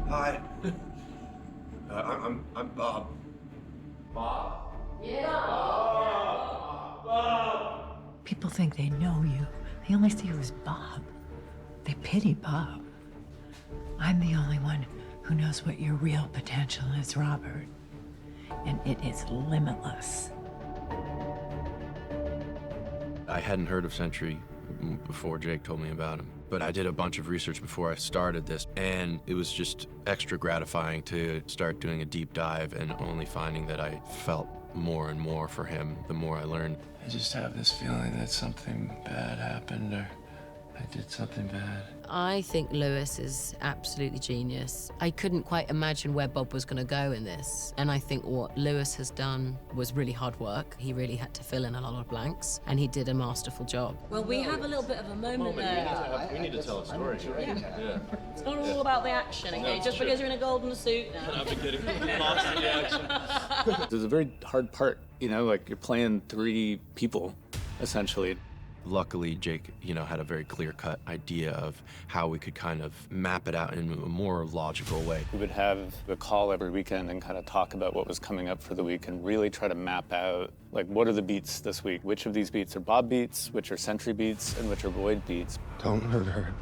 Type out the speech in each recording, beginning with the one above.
Hi. I'm Bob. Bob? Yeah. Bob! People think they know you. They only see you as Bob. They pity Bob. I'm the only one who knows what your real potential is, Robert. And it is limitless. I hadn't heard of Sentry before Jake told me about him, but I did a bunch of research before I started this, and it was just extra gratifying to start doing a deep dive and only finding that I felt more and more for him the more I learned. I just have this feeling that something bad happened, or I did something bad. I think Lewis is absolutely genius. I couldn't quite imagine where Bob was going to go in this. And I think what Lewis has done was really hard work. He really had to fill in a lot of blanks, and he did a masterful job. Well, we have a little bit of a moment there. We need to tell a story. Yeah. It's not all about the action, okay? Just because you're in a golden suit now. I've been getting lost in the action. There's a very hard part, you know, like you're playing 3 people, essentially. Luckily, Jake, had a very clear-cut idea of how we could kind of map it out in a more logical way. We would have a call every weekend and kind of talk about what was coming up for the week and really try to map out, like, what are the beats this week? Which of these beats are Bob beats, which are Sentry beats, and which are Void beats? Don't hurt her.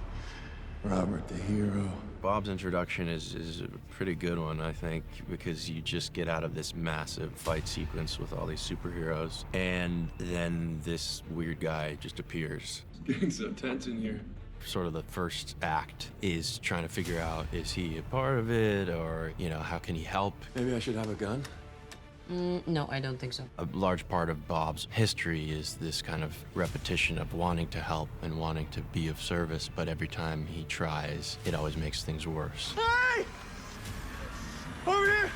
Robert, the hero. Bob's introduction is a pretty good one, I think, because you just get out of this massive fight sequence with all these superheroes, and then this weird guy just appears. It's getting so tense in here. Sort of the first act is trying to figure out, is he a part of it, or, how can he help? Maybe I should have a gun? No, I don't think so. A large part of Bob's history is this kind of repetition of wanting to help and wanting to be of service, but every time he tries, it always makes things worse. Hey! Over here!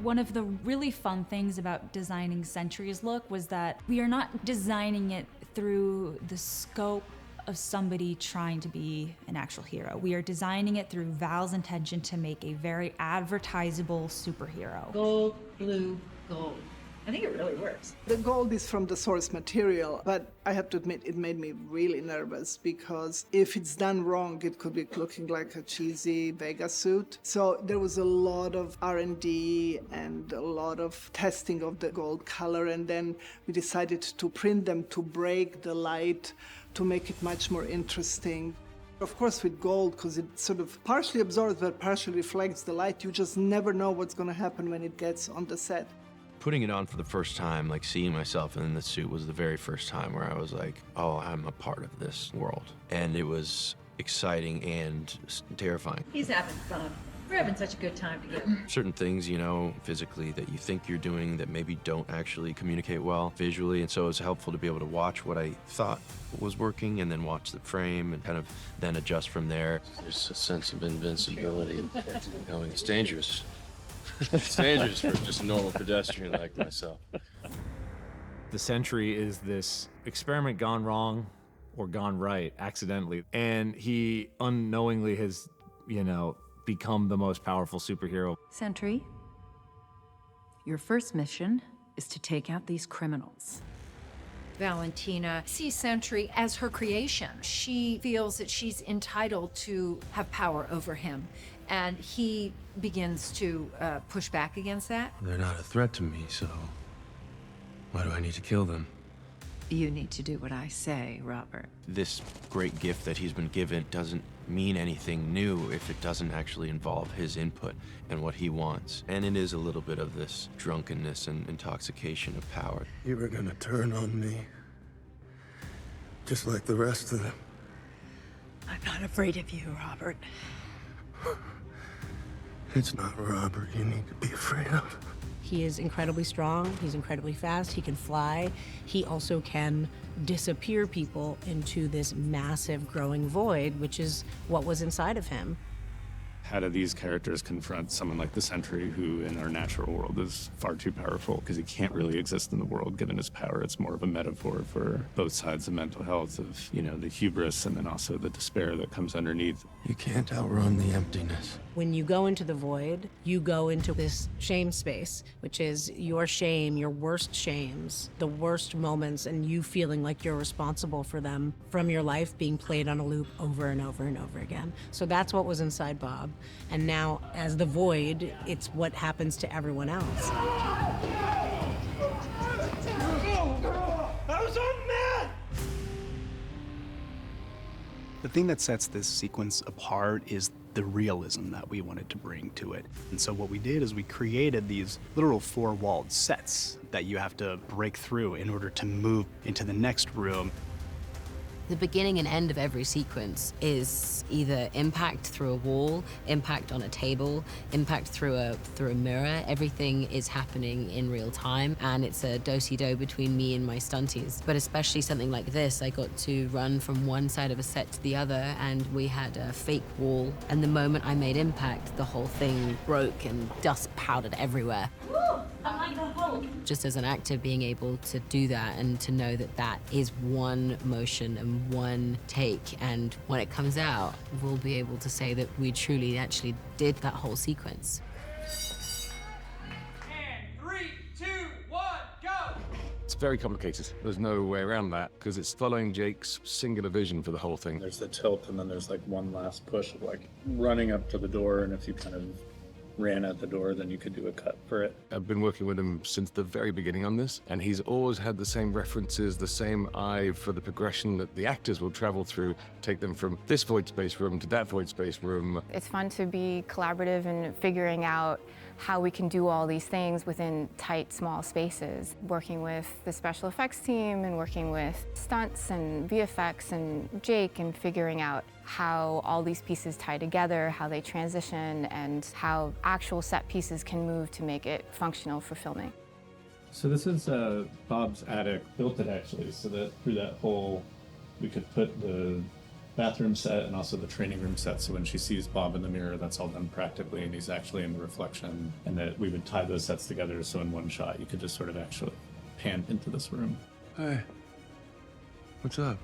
One of the really fun things about designing Sentry's look was that we are not designing it through the scope of somebody trying to be an actual hero. We are designing it through Val's intention to make a very advertisable superhero. Gold, blue, gold. I think it really works. The gold is from the source material, but I have to admit it made me really nervous because if it's done wrong, it could be looking like a cheesy Vegas suit. So there was a lot of R&D and a lot of testing of the gold color, and then we decided to print them to break the light, to make it much more interesting. Of course, with gold, because it sort of partially absorbs but partially reflects the light, you just never know what's going to happen when it gets on the set. Putting it on for the first time, like seeing myself in the suit was the very first time where I was like, oh, I'm a part of this world. And it was exciting and terrifying. He's having fun. We're having such a good time together. Certain things, physically that you think you're doing that maybe don't actually communicate well visually. And so it was helpful to be able to watch what I thought was working and then watch the frame and kind of then adjust from there. There's a sense of invincibility. It's dangerous. It's dangerous for just a normal pedestrian like myself. The Sentry is this experiment gone wrong or gone right accidentally. And he unknowingly has, become the most powerful superhero. Sentry, your first mission is to take out these criminals. Valentina sees Sentry as her creation. She feels that she's entitled to have power over him, and he begins to push back against that. They're not a threat to me, so why do I need to kill them? You need to do what I say, Robert. This great gift that he's been given doesn't mean anything new if it doesn't actually involve his input and what he wants. And it is a little bit of this drunkenness and intoxication of power. You were gonna turn on me, just like the rest of them. I'm not afraid of you, Robert. It's not Robert you need to be afraid of. He is incredibly strong, he's incredibly fast, he can fly. He also can disappear people into this massive growing void, which is what was inside of him. How do these characters confront someone like the Sentry, who in our natural world is far too powerful because he can't really exist in the world given his power? It's more of a metaphor for both sides of mental health, of, you know, the hubris and then also the despair that comes underneath. You can't outrun the emptiness. When you go into the void, you go into this shame space, which is your shame, your worst shames, the worst moments, and you feeling like you're responsible for them from your life being played on a loop over and over and over again. So that's what was inside Bob. And now, as the void, it's what happens to everyone else. I was so mad! The thing that sets this sequence apart is the realism that we wanted to bring to it. And so what we did is we created these literal four-walled sets that you have to break through in order to move into the next room. The beginning and end of every sequence is either impact through a wall, impact on a table, impact through a mirror. Everything is happening in real time, and it's a do-si-do between me and my stunties. But especially something like this, I got to run from one side of a set to the other, and we had a fake wall. And the moment I made impact, the whole thing broke and dust powdered everywhere. Just as an actor, being able to do that and to know that that is one motion and one take, and when it comes out, we'll be able to say that we truly actually did that whole sequence. And 3, 2, 1, go! It's very complicated. There's no way around that, because it's following Jake's singular vision for the whole thing. There's the tilt, and then there's like one last push of like running up to the door, and if you kind of ran at the door, then you could do a cut for it. I've been working with him since the very beginning on this, and he's always had the same references, the same eye for the progression that the actors will travel through, take them from this void space room to that void space room. It's fun to be collaborative and figuring out how we can do all these things within tight, small spaces. Working with the special effects team and working with stunts and VFX and Jake, and figuring out how all these pieces tie together, how they transition, and how actual set pieces can move to make it functional for filming. So this is Bob's attic, built it actually, so that through that hole we could put the bathroom set and also the training room set, so when she sees Bob in the mirror, that's all done practically and he's actually in the reflection, and that we would tie those sets together so in one shot you could just sort of actually pan into this room. Hey, what's up?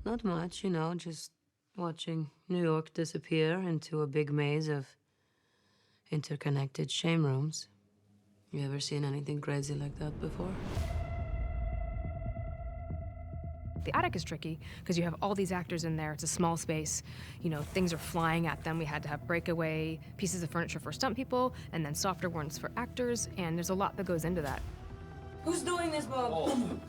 Not much, you know, just watching New York disappear into a big maze of interconnected shame rooms. You ever seen anything crazy like that before? The attic is tricky because you have all these actors in there. It's a small space. You know, things are flying at them. We had to have breakaway pieces of furniture for stunt people and then softer ones for actors, and there's a lot that goes into that. Who's doing this, Bob? Oh,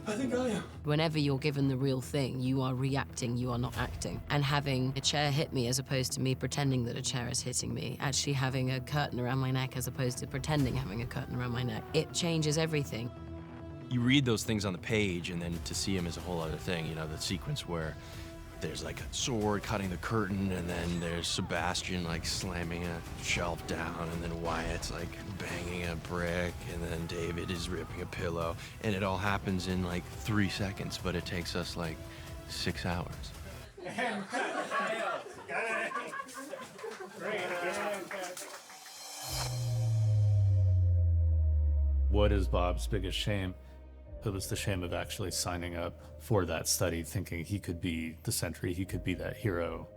I think I am. Whenever you're given the real thing, you are reacting, you are not acting. And having a chair hit me as opposed to me pretending that a chair is hitting me, actually having a curtain around my neck as opposed to pretending having a curtain around my neck, it changes everything. You read those things on the page, and then to see him is a whole other thing. You know, the sequence where there's like a sword cutting the curtain, and then there's Sebastian like slamming a shelf down, and then Wyatt's like banging a brick, and then David is ripping a pillow, and it all happens in like 3 seconds, but it takes us like 6 hours. What is Bob's biggest shame? It was the shame of actually signing up for that study, thinking he could be the Sentry, he could be that hero.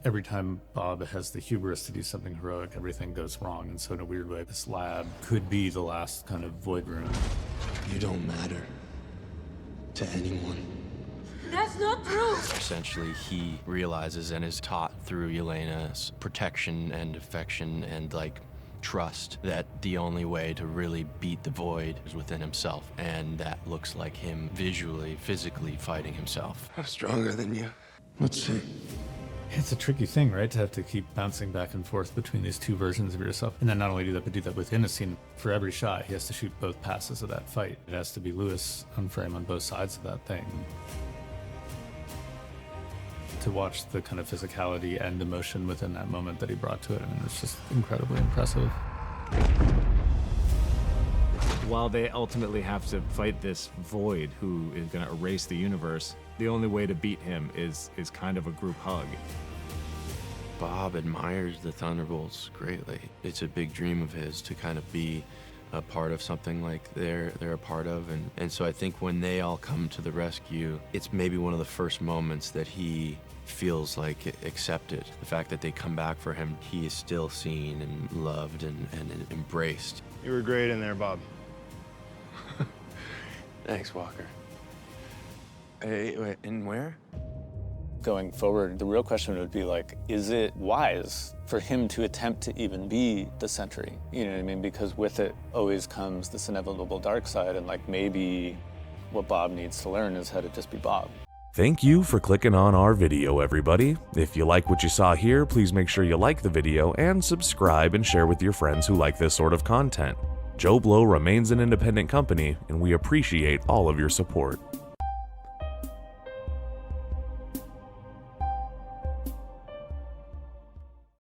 Every time Bob has the hubris to do something heroic, everything goes wrong. And so in a weird way, this lab could be the last kind of void room. You don't matter to anyone. That's not true! Essentially, he realizes and is taught through Yelena's protection and affection and like trust that the only way to really beat the void is within himself, and that looks like him visually, physically fighting himself. I'm stronger than you. Let's see. It's a tricky thing, right? To have to keep bouncing back and forth between these two versions of yourself. And then not only do that, but do that within a scene. For every shot, he has to shoot both passes of that fight. It has to be Lewis on frame on both sides of that thing. To watch the kind of physicality and emotion within that moment that he brought to it, and it's just incredibly impressive. While they ultimately have to fight this void who is going to erase the universe, the only way to beat him is kind of a group hug. Bob admires the Thunderbolts greatly. It's a big dream of his to kind of be a part of something like they're a part of, and so I think when they all come to the rescue, it's maybe one of the first moments that he feels like accepted. The fact that they come back for him, he is still seen and loved and embraced. You were great in there, Bob. Thanks, Walker. Hey, wait, and where? Going forward, the real question would be like, is it wise for him to attempt to even be the Sentry? You know what I mean? Because with it always comes this inevitable dark side, and like maybe what Bob needs to learn is how to just be Bob. Thank you for clicking on our video, everybody. If you like what you saw here, please make sure you like the video and subscribe and share with your friends who like this sort of content. Joblo remains an independent company, and we appreciate all of your support.